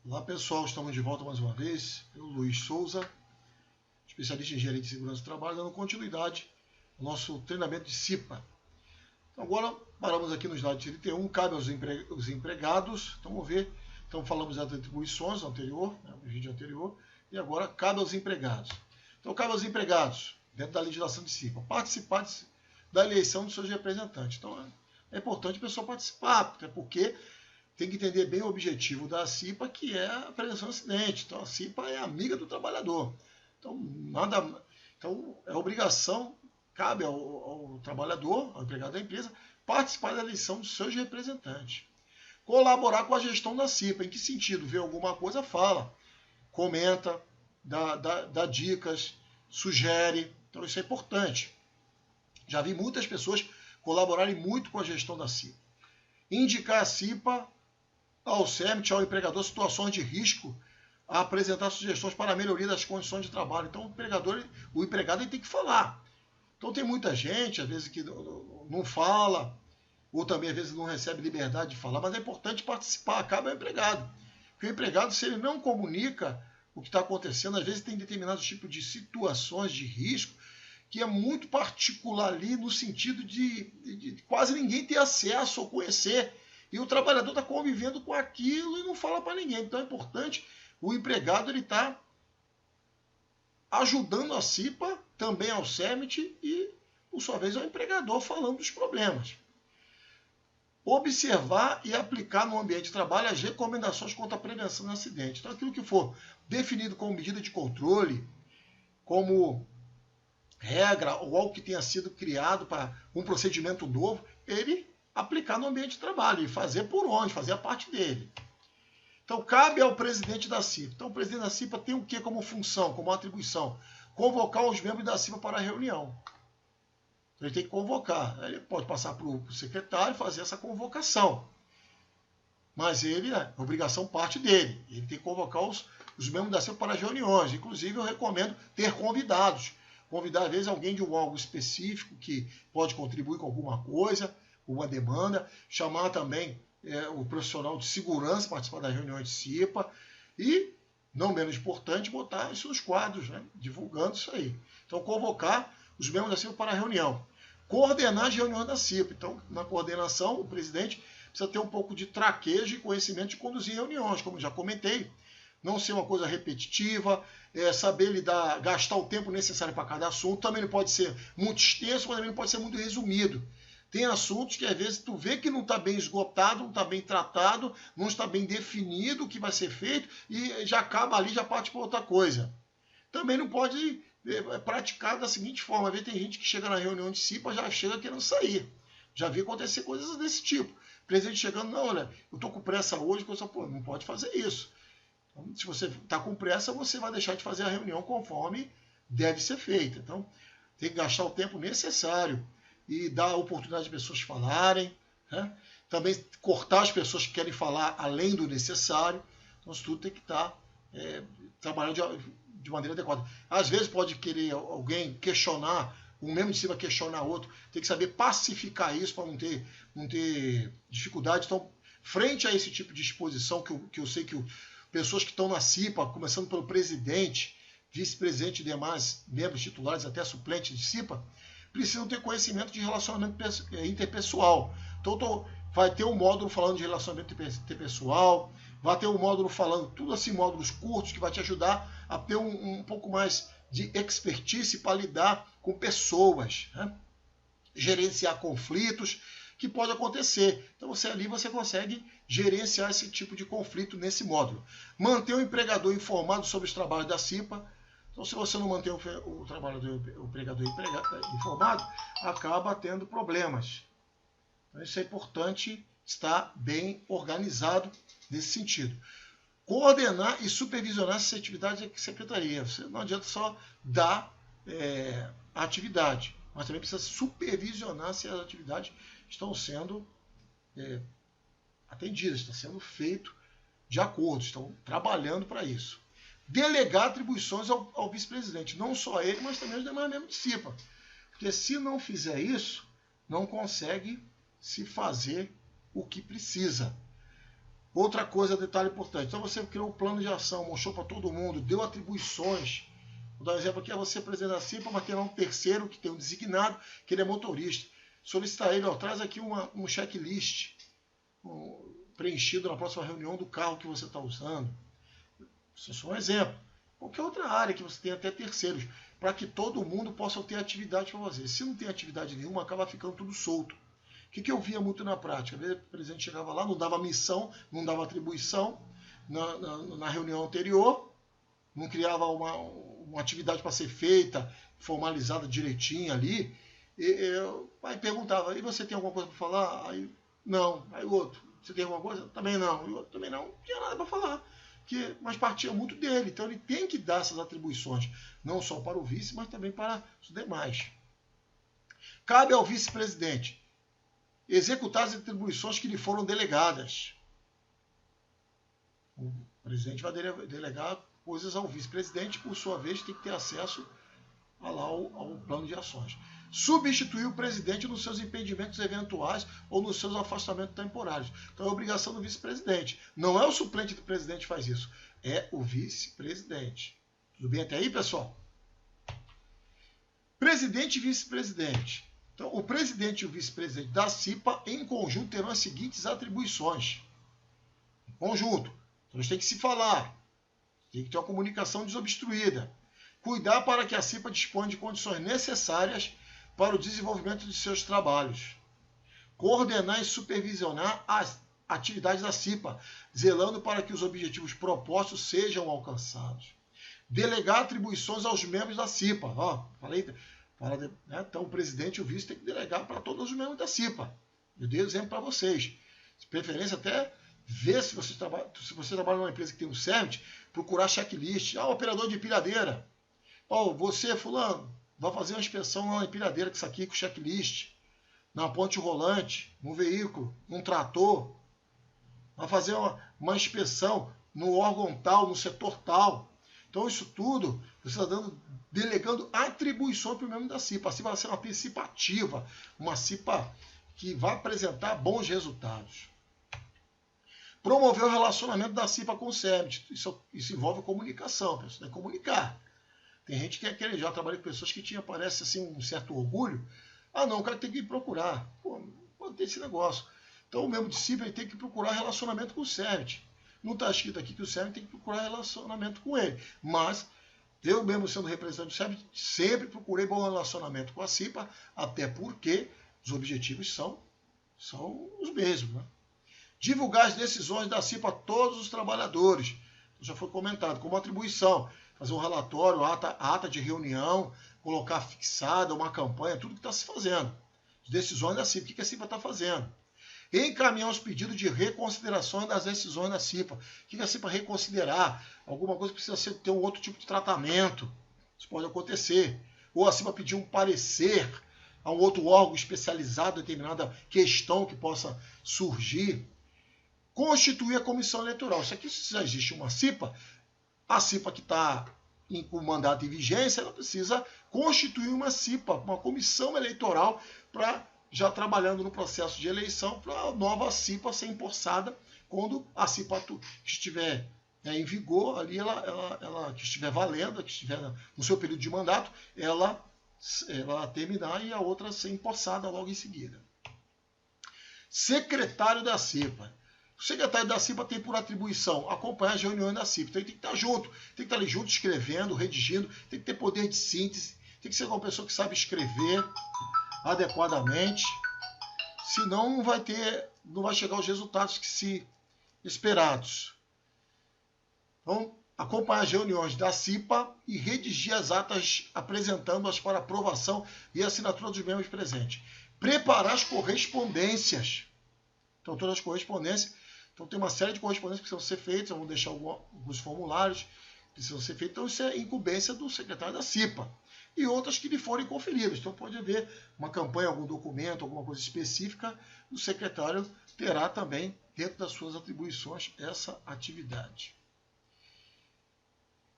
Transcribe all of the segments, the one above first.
Olá pessoal, estamos de volta mais uma vez. Eu, Luiz Souza, especialista em engenharia de segurança do trabalho, dando continuidade ao nosso treinamento de CIPA. Então, agora paramos aqui no slide 31, cabe aos empregados. Então vamos ver, então falamos das atribuições anterior, no vídeo anterior, e agora cabe aos empregados. Então cabe aos empregados, dentro da legislação de CIPA, participar da eleição dos seus representantes. Então é importante a pessoa participar, até porque tem que entender bem o objetivo da CIPA, que é a prevenção de acidente. Então, a CIPA é amiga do trabalhador. Então é obrigação, cabe ao trabalhador, ao empregado da empresa, participar da eleição dos seus representantes. Colaborar com a gestão da CIPA. Em que sentido? Vê alguma coisa, fala. Comenta, dá dicas, sugere. Então, isso é importante. Já vi muitas pessoas colaborarem muito com a gestão da CIPA. Indicar a CIPA ao CERMIT, ao empregador, situações de risco, a apresentar sugestões para a melhoria das condições de trabalho. Então, o empregado ele tem que falar. Então, tem muita gente, às vezes, que não fala, ou também, às vezes, não recebe liberdade de falar, mas é importante participar, cabe ao empregado. Porque o empregado, se ele não comunica o que está acontecendo, às vezes tem determinados tipos de situações de risco que é muito particular ali, no sentido de quase ninguém ter acesso ou conhecer. E o trabalhador está convivendo com aquilo e não fala para ninguém. Então é importante, o empregado ele está ajudando a CIPA, também ao CERMIT e, por sua vez, ao empregador falando dos problemas. Observar e aplicar no ambiente de trabalho as recomendações contra a prevenção de acidente. Então aquilo que for definido como medida de controle, como regra ou algo que tenha sido criado para um procedimento novo, ele aplicar no ambiente de trabalho e fazer por onde, fazer a parte dele. Então, cabe ao presidente da CIPA. Então, o presidente da CIPA tem o que como função, como atribuição? Convocar os membros da CIPA para a reunião. Então, ele tem que convocar. Ele pode passar para o secretário e fazer essa convocação. Mas ele, a obrigação parte dele. Ele tem que convocar os membros da CIPA para as reuniões. Inclusive, eu recomendo ter convidados. Convidar, às vezes, alguém de um órgão específico que pode contribuir com alguma coisa, uma demanda, chamar também o profissional de segurança, participar das reuniões de CIPA e, não menos importante, botar isso nos quadros, né? Divulgando isso aí. Então, convocar os membros da CIPA para a reunião. Coordenar as reuniões da CIPA. Então, na coordenação, o presidente precisa ter um pouco de traquejo e conhecimento de conduzir reuniões, como já comentei. Não ser uma coisa repetitiva, saber lidar, gastar o tempo necessário para cada assunto. Também não pode ser muito extenso, mas também não pode ser muito resumido. Tem assuntos que às vezes tu vê que não está bem esgotado, não está bem tratado, não está bem definido o que vai ser feito e já acaba ali, já parte para outra coisa. Também não pode praticar da seguinte forma. Às vezes tem gente que chega na reunião de CIPA já chega querendo sair. Já vi acontecer coisas desse tipo. O presidente chegando, não, olha, eu estou com pressa hoje, pô, não pode fazer isso. Então, se você está com pressa, você vai deixar de fazer a reunião conforme deve ser feita. Então, tem que gastar o tempo necessário e dar a oportunidade de pessoas falarem, né? Também cortar as pessoas que querem falar além do necessário. Então, isso tudo tem que estar trabalhando de maneira adequada. Às vezes pode querer alguém questionar, um membro de cima questionar outro, tem que saber pacificar isso para não ter dificuldade. Então, frente a esse tipo de exposição, que eu sei que pessoas que estão na CIPA, começando pelo presidente, vice-presidente e demais membros titulares, até suplentes de CIPA, precisam ter conhecimento de relacionamento interpessoal. Então, vai ter um módulo falando de relacionamento interpessoal, vai ter um módulo falando, tudo assim, módulos curtos, que vai te ajudar a ter um pouco mais de expertise para lidar com pessoas, né? Gerenciar conflitos que pode acontecer. Então, você consegue gerenciar esse tipo de conflito nesse módulo. Manter o empregador informado sobre os trabalhos da CIPA. Então, se você não manter o empregador informado, acaba tendo problemas. Então, isso é importante estar bem organizado nesse sentido. Coordenar e supervisionar essas atividades da secretaria. Você não adianta só dar a atividade, mas também precisa supervisionar se as atividades estão sendo atendidas, está sendo feito de acordo, estão trabalhando para isso. Delegar atribuições ao vice-presidente, não só ele, mas também os demais membros de CIPA. Porque se não fizer isso, não consegue se fazer o que precisa. Outra coisa, detalhe importante. Então você criou um plano de ação, mostrou para todo mundo, deu atribuições. Vou dar um exemplo aqui, é você presidente da CIPA, mas tem lá um terceiro que tem um designado, que ele é motorista. Solicitar ele, ó, traz aqui um checklist preenchido na próxima reunião do carro que você está usando. Isso é só um exemplo. Qualquer outra área que você tenha até terceiros, para que todo mundo possa ter atividade para fazer. Se não tem atividade nenhuma, acaba ficando tudo solto. O que eu via muito na prática? Às vezes o presidente chegava lá, não dava missão, não dava atribuição na reunião anterior, não criava uma atividade para ser feita, formalizada direitinho ali. Aí perguntava, e você tem alguma coisa para falar? Aí, não. Aí o outro, você tem alguma coisa? Também não. E o outro, também não. Não tinha nada para falar. Mas partia muito dele. Então ele tem que dar essas atribuições, não só para o vice, mas também para os demais. Cabe ao vice-presidente executar as atribuições que lhe foram delegadas. O presidente vai delegar coisas ao vice-presidente, por sua vez, tem que ter acesso ao plano de ações. Substituir o presidente nos seus impedimentos eventuais ou nos seus afastamentos temporários. Então é obrigação do vice-presidente. Não é o suplente do presidente que faz isso, é o vice-presidente. Tudo bem até aí, pessoal? Presidente e vice-presidente. Então, o presidente e o vice-presidente da CIPA, em conjunto, terão as seguintes atribuições. Em conjunto. Então, eles têm que se falar. Tem que ter uma comunicação desobstruída. Cuidar para que a CIPA disponha de condições necessárias para o desenvolvimento de seus trabalhos. Coordenar e supervisionar as atividades da CIPA, zelando para que os objetivos propostos sejam alcançados. Delegar atribuições aos membros da CIPA. Então, o presidente e o vice têm que delegar para todos os membros da CIPA. Eu dei exemplo para vocês. De preferência, até ver se você trabalha numa empresa que tem um CERT, procurar checklist. Operador de empilhadeira. Você, fulano, vai fazer uma inspeção na empilhadeira com isso aqui, com checklist. Na ponte rolante, no veículo, num trator. Vai fazer uma inspeção no órgão tal, no setor tal. Então, isso tudo, você está delegando atribuições para o membro da CIPA. A CIPA vai ser uma participativa, uma CIPA que vai apresentar bons resultados. Promover o relacionamento da CIPA com o CERT. Isso envolve comunicação, pessoal. Tem que comunicar. Tem gente que já trabalha com pessoas que parece assim, um certo orgulho. Não, o cara tem que ir procurar. Não pode ter esse negócio. Então, o membro de CIPA tem que procurar relacionamento com o CERT. Não está escrito aqui que o CERT tem que procurar relacionamento com ele. Mas, eu mesmo sendo representante do CERT, sempre procurei bom relacionamento com a CIPA, até porque os objetivos são os mesmos. Né? Divulgar as decisões da CIPA a todos os trabalhadores. Já foi comentado, como atribuição. Fazer um relatório, ata de reunião, colocar fixada uma campanha, tudo que está se fazendo. As decisões da CIPA, o que a CIPA está fazendo? Encaminhar os pedidos de reconsideração das decisões da CIPA. O que a CIPA reconsiderar? Alguma coisa precisa ter um outro tipo de tratamento. Isso pode acontecer. Ou a CIPA pedir um parecer a um outro órgão especializado em determinada questão que possa surgir. Constituir a comissão eleitoral. Isso aqui, se já existe uma CIPA, a CIPA que está com mandato em vigência, ela precisa constituir uma CIPA, uma comissão eleitoral para já trabalhando no processo de eleição para a nova CIPA ser empossada quando a CIPA que estiver em vigor, ali ela que estiver valendo, que estiver no seu período de mandato, ela terminar e a outra ser empossada logo em seguida. Secretário da CIPA. O secretário da CIPA tem por atribuição acompanhar as reuniões da CIPA. Então ele tem que estar junto, tem que estar ali junto, escrevendo, redigindo, tem que ter poder de síntese, tem que ser uma pessoa que sabe escrever adequadamente, senão não vai chegar aos resultados que se esperados. Então, acompanhar as reuniões da CIPA e redigir as atas apresentando-as para aprovação e assinatura dos membros presentes. Preparar as correspondências. Então, todas as correspondências. Então, tem uma série de correspondências que precisam ser feitas, vamos deixar alguns formulários que precisam ser feitos. Então, isso é incumbência do secretário da CIPA. E outras que lhe forem conferidas. Então, pode haver uma campanha, algum documento, alguma coisa específica, o secretário terá também, dentro das suas atribuições, essa atividade.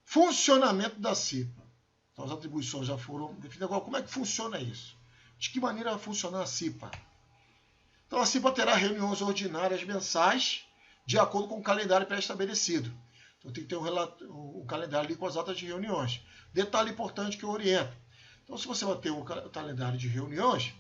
Funcionamento da CIPA. Então, as atribuições já foram definidas. Agora, como é que funciona isso? De que maneira vai funcionar a CIPA? Então, a CIPA terá reuniões ordinárias mensais, de acordo com o calendário pré-estabelecido. Então tem que ter um calendário ali com as atas de reuniões. Detalhe importante que eu oriento. Então, se você vai ter um calendário de reuniões,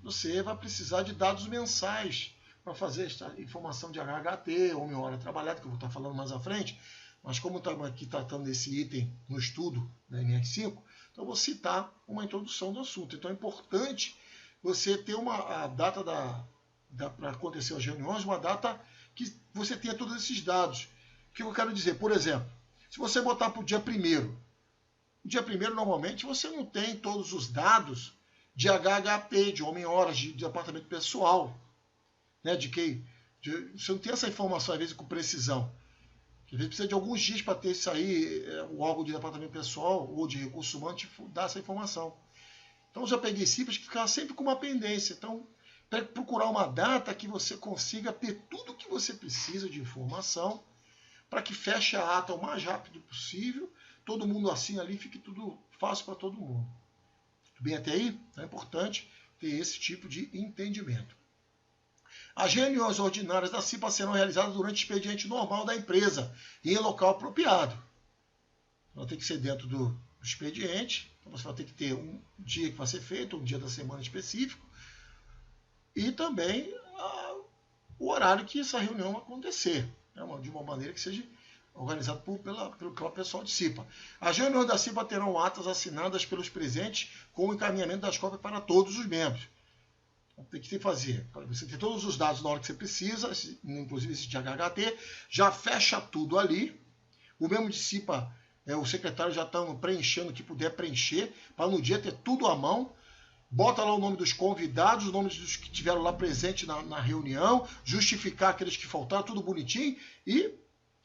você vai precisar de dados mensais para fazer esta informação de HHT, homem-hora trabalhada, que eu vou estar falando mais à frente. Mas como estamos aqui tratando desse item no estudo da NR5, então eu vou citar uma introdução do assunto. Então é importante você ter a data para acontecer as reuniões, uma data que você tenha todos esses dados. O que eu quero dizer? Por exemplo, se você botar para o dia 1º, o dia 1º normalmente você não tem todos os dados de HHP, de homem-horas, de departamento pessoal. Né, você não tem essa informação, às vezes, com precisão. Às vezes precisa de alguns dias para ter isso aí, o órgão de departamento pessoal ou de recursos humanos dar essa informação. Então, eu já peguei cifras que ficavam sempre com uma pendência. Então, procurar uma data que você consiga ter tudo o que você precisa de informação para que feche a ata o mais rápido possível, todo mundo assim ali, fique tudo fácil para todo mundo. Tudo bem até aí? Então, é importante ter esse tipo de entendimento. As reuniões ordinárias da CIPA serão realizadas durante o expediente normal da empresa e em local apropriado. Então, tem que ser dentro do expediente. Então, você vai ter que ter um dia que vai ser feito, um dia da semana específico, e também o horário que essa reunião vai acontecer, né, de uma maneira que seja organizada pelo próprio pessoal de CIPA. As reuniões da CIPA terão atas assinadas pelos presentes com o encaminhamento das cópias para todos os membros. Tem que fazer. Você tem todos os dados na hora que você precisa, inclusive esse de HHT, já fecha tudo ali. O membro de CIPA, o secretário já está preenchendo o que puder preencher, para no dia ter tudo à mão. Bota lá o nome dos convidados, os nomes dos que estiveram lá presentes na reunião, justificar aqueles que faltaram, tudo bonitinho. E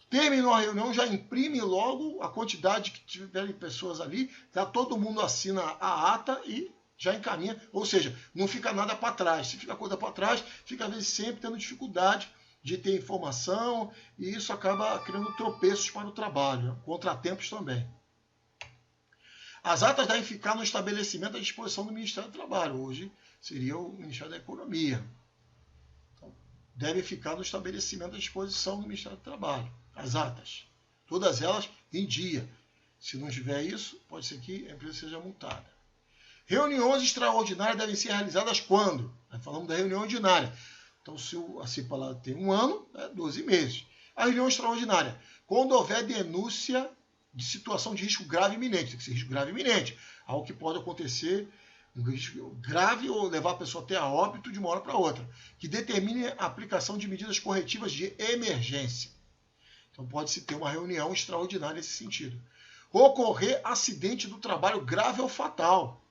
terminou a reunião, já imprime logo a quantidade que tiverem pessoas ali, tá? Todo mundo assina a ata e já encaminha, ou seja, não fica nada para trás. Se fica coisa para trás, fica às vezes sempre tendo dificuldade de ter informação e isso acaba criando tropeços para o trabalho, contratempos também. As atas devem ficar no estabelecimento à disposição do Ministério do Trabalho. Hoje seria o Ministério da Economia. Então, devem ficar no estabelecimento à disposição do Ministério do Trabalho. As atas. Todas elas em dia. Se não tiver isso, pode ser que a empresa seja multada. Reuniões extraordinárias devem ser realizadas quando? Nós falamos da reunião ordinária. Então, se a CIPA lá tem 1 ano, 12 meses. A reunião extraordinária, quando houver denúncia de situação de risco grave iminente. Tem que ser risco grave iminente. Algo que pode acontecer, um risco grave ou levar a pessoa até a óbito de uma hora para outra. Que determine a aplicação de medidas corretivas de emergência. Então, pode-se ter uma reunião extraordinária nesse sentido. Ocorrer acidente do trabalho grave ou fatal.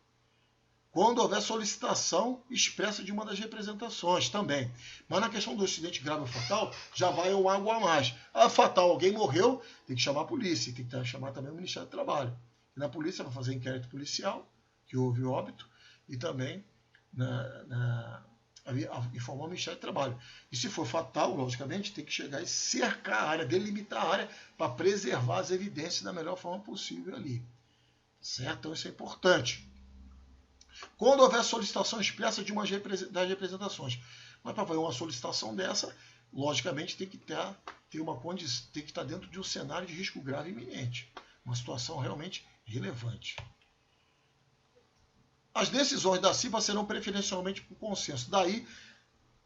Quando houver solicitação expressa de uma das representações também. Mas na questão do acidente grave ou fatal, já vai um algo a mais. Fatal, alguém morreu, tem que chamar a polícia, tem que chamar também o Ministério do Trabalho. E na polícia vai fazer inquérito policial, que houve óbito, e também informar o Ministério do Trabalho. E se for fatal, logicamente, tem que chegar e cercar a área, delimitar a área, para preservar as evidências da melhor forma possível ali. Certo? Então isso é importante. Quando houver solicitação expressa de uma das representações. Mas para fazer uma solicitação dessa, logicamente tem que tem que estar dentro de um cenário de risco grave iminente. Uma situação realmente relevante. As decisões da CIPA serão preferencialmente por consenso. Daí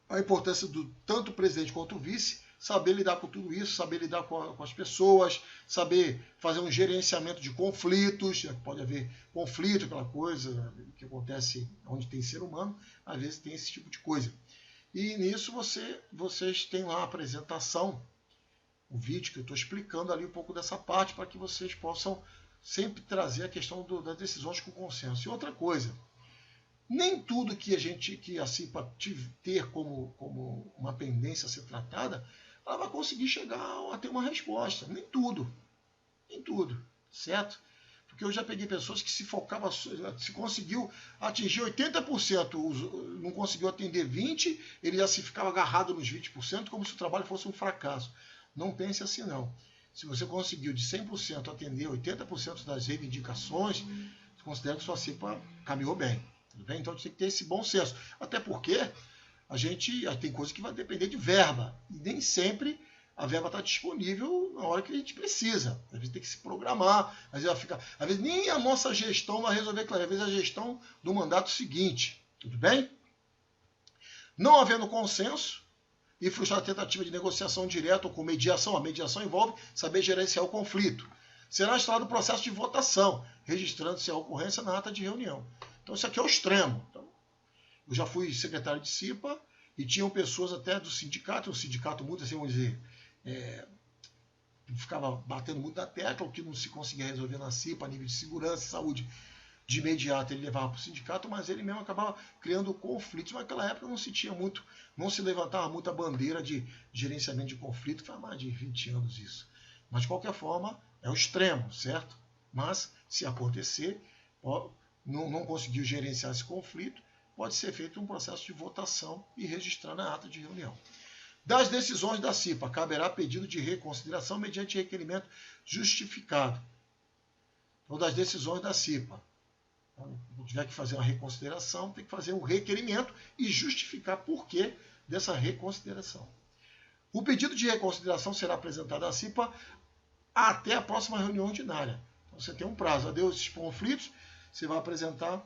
a importância do tanto o presidente quanto o vice saber lidar com tudo isso, saber lidar com as pessoas, saber fazer um gerenciamento de conflitos. Pode haver conflito, aquela coisa que acontece onde tem ser humano, às vezes tem esse tipo de coisa. E nisso vocês têm lá a apresentação, o vídeo que eu estou explicando ali um pouco dessa parte, para que vocês possam sempre trazer a questão das decisões com consenso. E outra coisa, nem tudo que a CIPA ter como uma pendência a ser tratada, ela vai conseguir chegar a ter uma resposta. Nem tudo, certo? Porque eu já peguei pessoas que se conseguiu atingir 80%, não conseguiu atender 20%, ele já se ficava agarrado nos 20%, como se o trabalho fosse um fracasso. Não pense assim, não. Se você conseguiu de 100% atender 80% das reivindicações, considera que sua CIPA caminhou bem. Tudo bem? Então, a gente tem que ter esse bom senso. Até porque a gente tem coisa que vai depender de verba. E nem sempre a verba está disponível na hora que a gente precisa. Às vezes tem que se programar, às vezes nem a nossa gestão vai resolver, claro, às vezes a gestão do mandato seguinte. Tudo bem? Não havendo consenso e frustrar a tentativa de negociação direta ou com mediação, a mediação envolve saber gerenciar o conflito. Será instalado o processo de votação, registrando-se a ocorrência na ata de reunião. Então isso aqui é o extremo. Então, eu já fui secretário de CIPA e tinham pessoas até do sindicato, um sindicato muito assim, vamos dizer, ficava batendo muito na tecla, o que não se conseguia resolver na CIPA, a nível de segurança e saúde, de imediato ele levava para o sindicato, mas ele mesmo acabava criando conflitos. Naquela época não se tinha muito, não se levantava muito a bandeira de gerenciamento de conflito, faz mais de 20 anos isso. Mas de qualquer forma, é o extremo, certo? Mas se acontecer, não conseguiu gerenciar esse conflito, pode ser feito um processo de votação e registrar na ata de reunião. Das decisões da CIPA, caberá pedido de reconsideração mediante requerimento justificado. Então, das decisões da CIPA, se tiver que fazer uma reconsideração, tem que fazer um requerimento e justificar por que dessa reconsideração. O pedido de reconsideração será apresentado à CIPA até a próxima reunião ordinária. Então, você tem um prazo. Adeus esses conflitos, você vai apresentar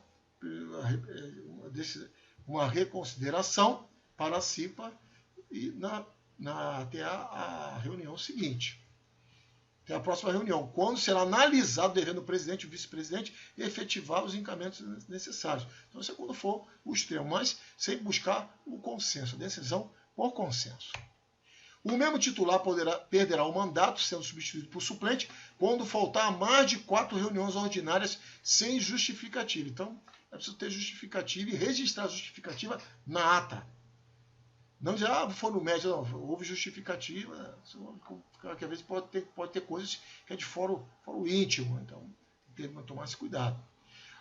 uma reconsideração para a CIPA e até a reunião seguinte. Até a próxima reunião, quando será analisado, devendo o presidente e o vice-presidente efetivar os encaminhamentos necessários. Então, isso é quando for o extremo, mas sempre buscar o consenso, a decisão por consenso. O mesmo titular perderá o mandato, sendo substituído por suplente, quando faltar mais de 4 reuniões ordinárias sem justificativa. Então, é preciso ter justificativa e registrar a justificativa na ata. Não dizer, foi no médio, não, houve justificativa, porque às vezes pode ter coisas que é de fora o íntimo, então tem que tomar esse cuidado.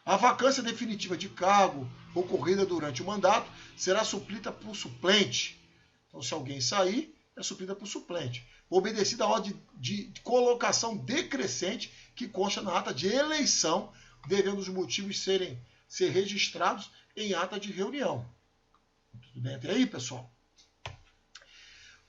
A vacância definitiva de cargo ocorrida durante o mandato será suplida por suplente. Então, se alguém sair, é suplida por suplente. Obedecida a ordem de colocação decrescente que consta na ata de eleição, devendo os motivos ser registrados em ata de reunião. Tudo bem até aí, pessoal?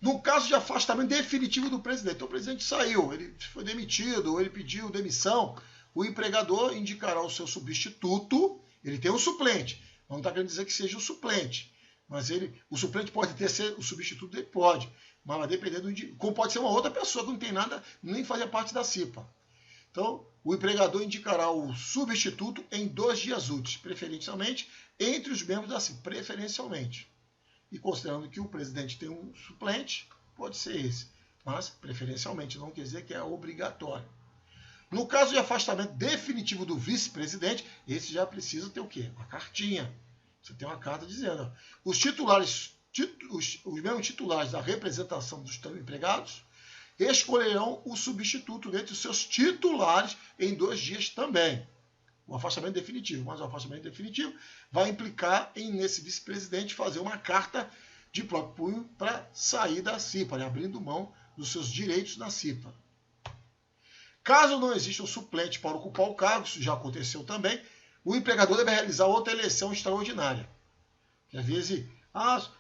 No caso de afastamento definitivo do presidente, então o presidente saiu, ele foi demitido, ou ele pediu demissão, o empregador indicará o seu substituto, ele tem um suplente, não está querendo dizer que seja o suplente, mas o suplente pode ser o substituto dele, pode, mas vai depender como pode ser uma outra pessoa que não tem nada, nem fazia parte da CIPA. Então, o empregador indicará o substituto em 2 dias úteis, preferencialmente entre os membros da CIPA, preferencialmente. E considerando que o presidente tem um suplente, pode ser esse. Mas, preferencialmente, não quer dizer que é obrigatório. No caso de afastamento definitivo do vice-presidente, esse já precisa ter o quê? Uma cartinha. Você tem uma carta dizendo, os mesmos titulares da representação dos empregados escolherão o substituto dentre os seus titulares em 2 dias também. O afastamento definitivo, mas o afastamento definitivo vai implicar nesse vice-presidente fazer uma carta de próprio punho para sair da CIPA, né, abrindo mão dos seus direitos na CIPA. Caso não exista um suplente para ocupar o cargo, isso já aconteceu também, o empregador deve realizar outra eleição extraordinária. Que às vezes,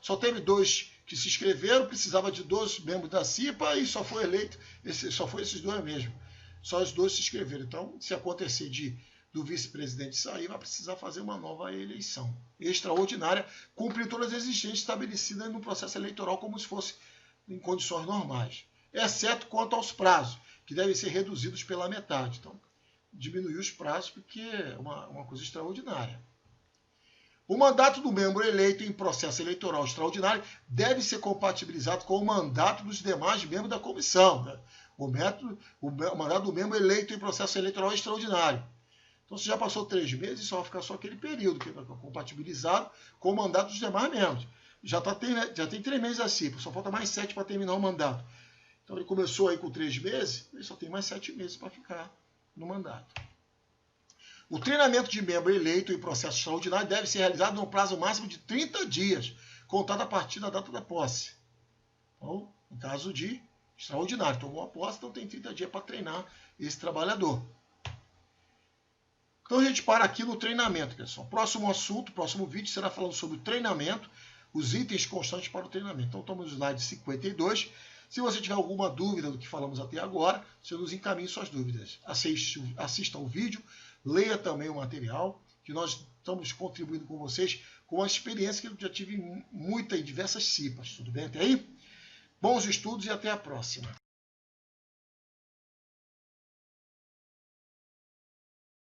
só teve 2 que se inscreveram, precisava de 2 membros da CIPA e só foi eleito, só foi esses 2 mesmo. Só os 2 se inscreveram. Então, se acontecer do vice-presidente sair, vai precisar fazer uma nova eleição extraordinária, cumprir todas as exigências estabelecidas no processo eleitoral como se fosse em condições normais, exceto quanto aos prazos, que devem ser reduzidos pela metade. Então, diminuir os prazos porque é uma coisa extraordinária. O mandato do membro eleito em processo eleitoral extraordinário deve ser compatibilizado com o mandato dos demais membros da comissão. Né? O mandato do membro eleito em processo eleitoral extraordinário. Então, se já passou 3 meses, só vai ficar só aquele período que é compatibilizado com o mandato dos demais membros. Já tem 3 meses a CIPA, só falta mais 7 para terminar o mandato. Então, ele começou aí com 3 meses, ele só tem mais 7 meses para ficar no mandato. O treinamento de membro eleito em processo extraordinário deve ser realizado no prazo máximo de 30 dias, contado a partir da data da posse. Então, no caso de extraordinário, tomou a posse, então tem 30 dias para treinar esse trabalhador. Então a gente para aqui no treinamento, pessoal. Próximo assunto, próximo vídeo será falando sobre o treinamento, os itens constantes para o treinamento. Então estamos no slide 52. Se você tiver alguma dúvida do que falamos até agora, você nos encaminhe suas dúvidas. Assista ao vídeo, leia também o material, que nós estamos contribuindo com vocês com uma experiência que eu já tive muita em diversas CIPAs. Tudo bem até aí? Bons estudos e até a próxima.